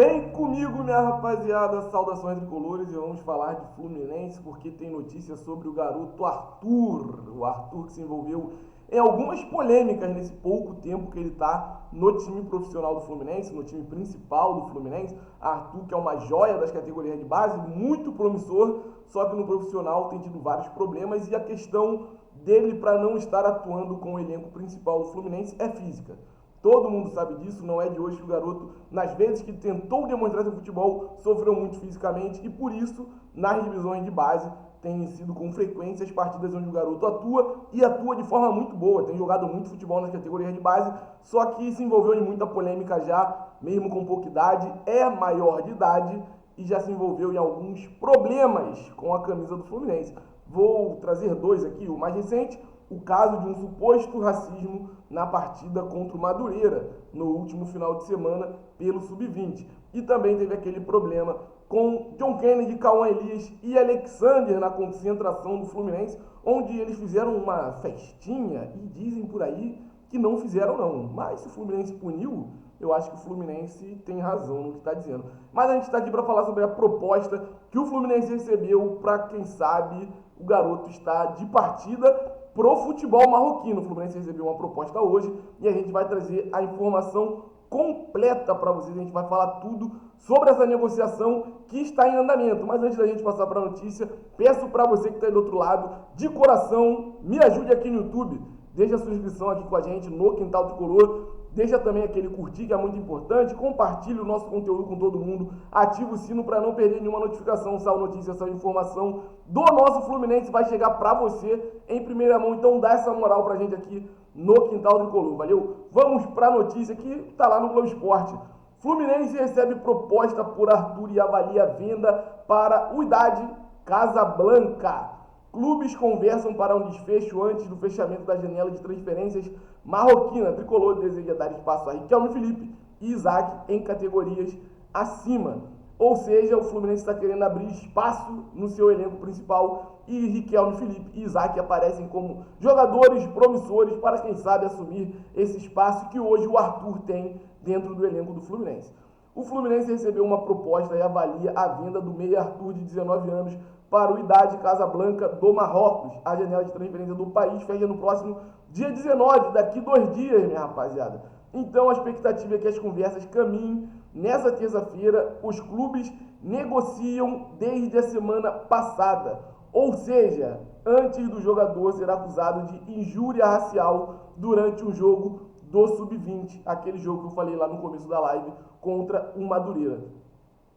Vem comigo, minha rapaziada, saudações tricolores, e vamos falar de Fluminense porque tem notícia sobre o garoto Arthur. O Arthur que se envolveu em algumas polêmicas nesse pouco tempo que ele está no time profissional do Fluminense, no time principal do Fluminense. Arthur, que é uma joia das categorias de base, muito promissor, só que no profissional tem tido vários problemas e a questão dele para não estar atuando com o elenco principal do Fluminense é física. Todo mundo sabe disso, não é de hoje que o garoto, nas vezes que tentou demonstrar seu futebol, sofreu muito fisicamente e por isso, nas divisões de base, tem sido com frequência as partidas onde o garoto atua e atua de forma muito boa, tem jogado muito futebol nas categorias de base, só que se envolveu em muita polêmica já, mesmo com pouca idade, é maior de idade e já se envolveu em alguns problemas com a camisa do Fluminense. Vou trazer dois aqui, o mais recente, o caso de um suposto racismo na partida contra o Madureira, no último final de semana, pelo Sub-20. E também teve aquele problema com John Kennedy, Cauã Elias e Alexander na concentração do Fluminense, onde eles fizeram uma festinha e dizem por aí que não fizeram não. Mas se o Fluminense puniu, eu acho que o Fluminense tem razão no que está dizendo. Mas a gente está aqui para falar sobre a proposta que o Fluminense recebeu para, quem sabe, o garoto está de partida pro futebol marroquino. O Fluminense recebeu uma proposta hoje e a gente vai trazer a informação completa para vocês. A gente vai falar tudo sobre essa negociação que está em andamento. Mas antes da gente passar para a notícia, peço para você que está aí do outro lado, de coração, me ajude aqui no YouTube. Deixa a sua inscrição aqui com a gente no Quintal Tricolor. Deixa também aquele curtir, que é muito importante. Compartilhe o nosso conteúdo com todo mundo. Ativa o sino para não perder nenhuma notificação, saiu notícia, saiu informação do nosso Fluminense. Vai chegar para você em primeira mão. Então dá essa moral pra gente aqui no Quintal Tricolor. Valeu? Vamos para a notícia que está lá no Globo Esporte. Fluminense recebe proposta por Arthur e avalia venda para o Wydad Casablanca. Clubes conversam para um desfecho antes do fechamento da janela de transferências marroquina. Tricolor deseja dar espaço a Riquelme Felipe e Isaac em categorias acima. Ou seja, o Fluminense está querendo abrir espaço no seu elenco principal e Riquelme Felipe e Isaac aparecem como jogadores promissores para, quem sabe, assumir esse espaço que hoje o Arthur tem dentro do elenco do Fluminense. O Fluminense recebeu uma proposta e avalia a venda do meia Arthur, de 19 anos, para o Wydad Casablanca do Marrocos. A janela de transferência do país fecha no próximo dia 19, daqui 2 dias, minha rapaziada. Então a expectativa é que as conversas caminhem. Nessa terça-feira, os clubes negociam desde a semana passada. Ou seja, antes do jogador ser acusado de injúria racial durante um jogo do Sub-20, aquele jogo que eu falei lá no começo da live, contra o Madureira.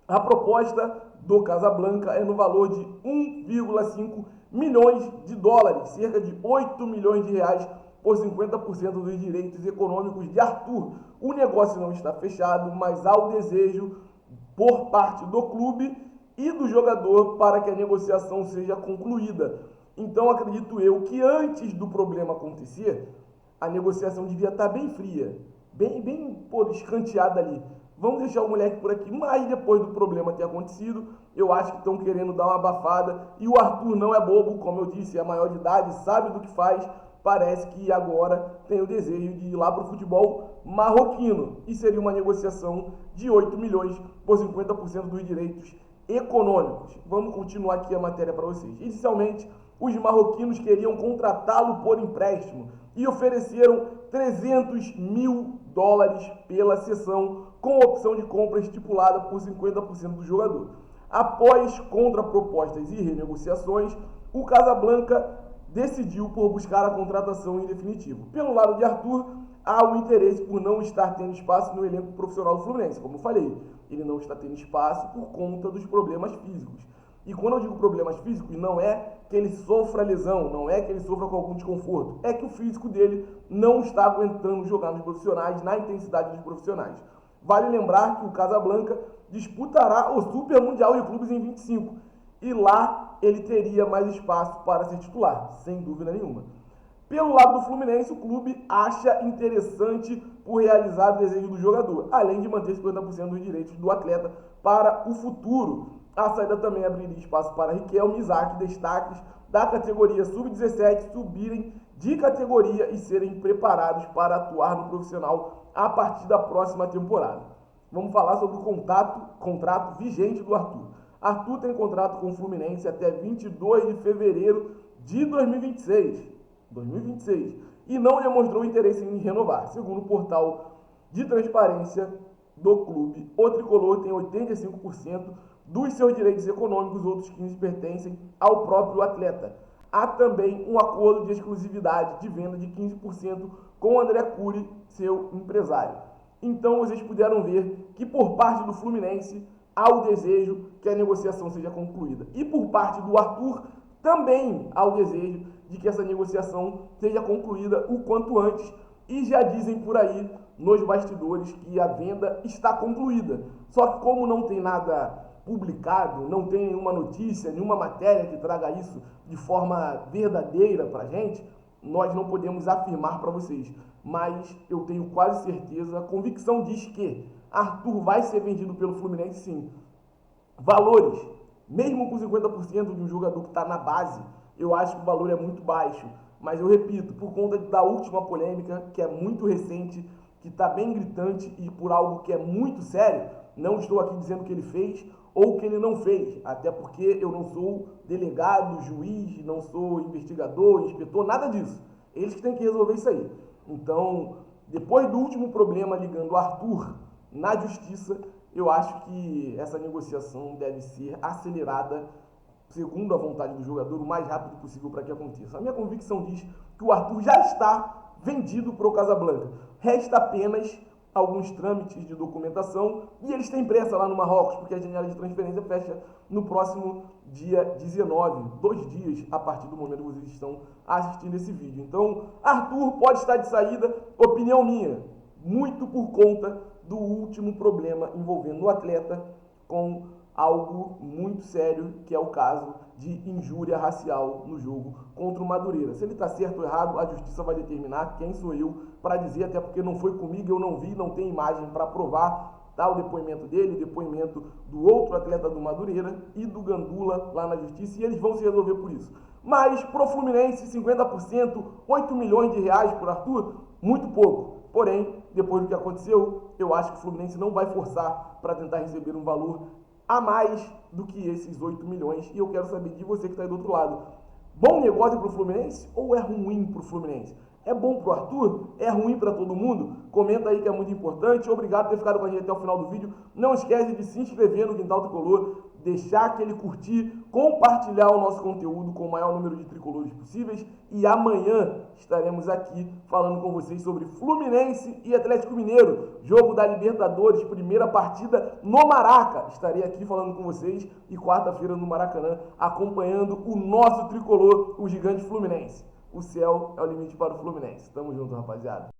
A proposta do Casablanca é no valor de 1,5 milhões de dólares, cerca de 8 milhões de reais por 50% dos direitos econômicos de Arthur. O negócio não está fechado, mas há o desejo por parte do clube e do jogador para que a negociação seja concluída. Então acredito eu que antes do problema acontecer, a negociação devia estar bem fria, bem escanteada ali. Vamos deixar o moleque por aqui, mas depois do problema ter acontecido, eu acho que estão querendo dar uma abafada. E o Arthur não é bobo, como eu disse, é maior de idade, sabe do que faz. Parece que agora tem o desejo de ir lá para o futebol marroquino. E seria uma negociação de 8 milhões por 50% dos direitos econômicos. Vamos continuar aqui a matéria para vocês. Inicialmente, os marroquinos queriam contratá-lo por empréstimo e ofereceram 300 mil dólares pela cessão, com opção de compra estipulada por 50% do jogador. Após contrapropostas e renegociações, o Casablanca decidiu por buscar a contratação em definitivo. Pelo lado de Arthur, há o interesse por não estar tendo espaço no elenco profissional do Fluminense. Como eu falei, ele não está tendo espaço por conta dos problemas físicos. E quando eu digo problemas físicos, não é que ele sofra lesão, não é que ele sofra com algum desconforto, é que o físico dele não está aguentando jogar nos profissionais, na intensidade dos profissionais. Vale lembrar que o Casablanca disputará o Super Mundial de Clubes em 25 e lá ele teria mais espaço para ser titular, sem dúvida nenhuma. Pelo lado do Fluminense, o clube acha interessante por realizar o desejo do jogador, além de manter 50% dos direitos do atleta para o futuro. A saída também abriria espaço para Riquelme e Isaac, destaques da categoria Sub-17, subirem de categoria e serem preparados para atuar no profissional a partir da próxima temporada. vamos falar sobre o contrato vigente do Arthur. Arthur tem contrato com o Fluminense até 22 de fevereiro de 2026, e não demonstrou interesse em renovar. Segundo o portal de transparência do clube, o tricolor tem 85% dos seus direitos econômicos, os outros 15% pertencem ao próprio atleta. Há também um acordo de exclusividade de venda de 15% com André Cury, seu empresário. Então vocês puderam ver que por parte do Fluminense há o desejo que a negociação seja concluída. E por parte do Arthur também há o desejo de que essa negociação seja concluída o quanto antes. E já dizem por aí nos bastidores que a venda está concluída. Só que como não tem nada publicado, não tem nenhuma notícia, nenhuma matéria que traga isso de forma verdadeira para a gente, nós não podemos afirmar para vocês. Mas eu tenho quase certeza, a convicção diz que Arthur vai ser vendido pelo Fluminense sim. Valores, mesmo com 50% de um jogador que está na base, eu acho que o valor é muito baixo. Mas eu repito, por conta da última polêmica, que é muito recente, que está bem gritante e por algo que é muito sério, não estou aqui dizendo que ele fez ou que ele não fez, até porque eu não sou delegado, juiz, não sou investigador, inspetor, nada disso. Eles que têm que resolver isso aí. Então, depois do último problema ligando o Arthur na justiça, eu acho que essa negociação deve ser acelerada segundo a vontade do jogador, o mais rápido possível para que aconteça. A minha convicção diz que o Arthur já está vendido para o Casablanca. Resta apenas alguns trâmites de documentação e eles têm pressa lá no Marrocos, porque a janela de transferência fecha no próximo dia 19, 2 dias a partir do momento que vocês estão assistindo esse vídeo. Então, Arthur pode estar de saída, opinião minha, muito por conta do último problema envolvendo o atleta com algo muito sério, que é o caso de injúria racial no jogo contra o Madureira. Se ele está certo ou errado, a justiça vai determinar. Quem sou eu para dizer, até porque não foi comigo, eu não vi, não tem imagem para provar. Tá o depoimento dele, o depoimento do outro atleta do Madureira e do Gandula lá na justiça, e eles vão se resolver por isso. Mas pro Fluminense, 50%, 8 milhões de reais por Arthur, muito pouco. Porém, depois do que aconteceu, eu acho que o Fluminense não vai forçar para tentar receber um valor a mais do que esses 8 milhões. E eu quero saber de você que está aí do outro lado. Bom negócio para o Fluminense ou é ruim para o Fluminense? É bom para o Arthur? É ruim para todo mundo? Comenta aí que é muito importante. Obrigado por ter ficado com a gente até o final do vídeo. Não esquece de se inscrever no Quintal Tricolor, deixar aquele curtir, compartilhar o nosso conteúdo com o maior número de tricolores possíveis. E amanhã estaremos aqui falando com vocês sobre Fluminense e Atlético Mineiro. Jogo da Libertadores, primeira partida no Maraca. Estarei aqui falando com vocês e quarta-feira no Maracanã, acompanhando o nosso tricolor, o gigante Fluminense. O céu é o limite para o Fluminense. Tamo junto, rapaziada.